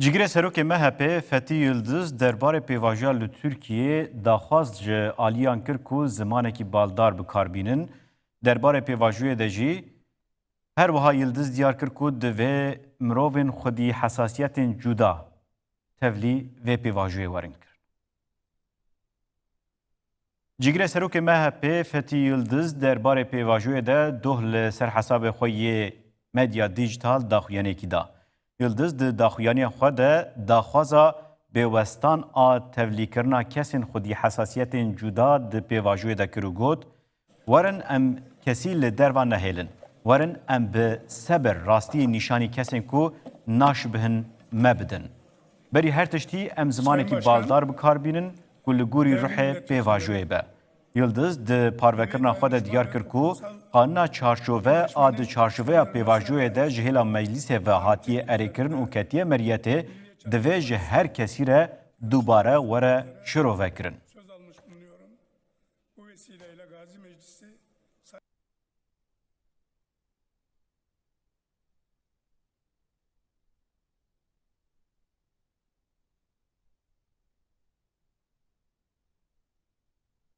Cigre serokê MHP Feti Yildiz derbarê pêvajoya li Tirkiyê daxwaz ji aliyan kir ku zimanekî baldar bikar bînin. Derbarê pêvajoyê de jî her wiha Yildiz diyar kir ku divê mirovên xwedî hesasiyetên cuda tevlî vê pêvajoyê werin kirin. Cigre serokê MHP Feti Yildiz derbarê pêvajoyê de doh li ser hesabê xwe yê medya dijital daxuyanekî da. Yildiz di daxuyaniya xwe de daxwaza bêwestan a tevlîkirina kesên xwedî hesasiyetên cuda di pêvajoyê de kir û got werin em kesî li derva nehêlin. Werin em bi seber rastiyê nîşanî kesên ku naşibihin me bidin. Berî her tiştî em zimanekî baldar bikar bînin ku li gorî ruhê pêvajoyê be. Yildiz di parvekirina xwe de diyar kir ku qanûna çarşove a di çarşoveya pêvajoyê de ji hêla meclîsê ve hatiye erêkirin û ketiye meriyetê divê ji her kesî re dubare were şirovekirin. Söz almış bulunuyorum. Bu vesileyle Gazi Meclisi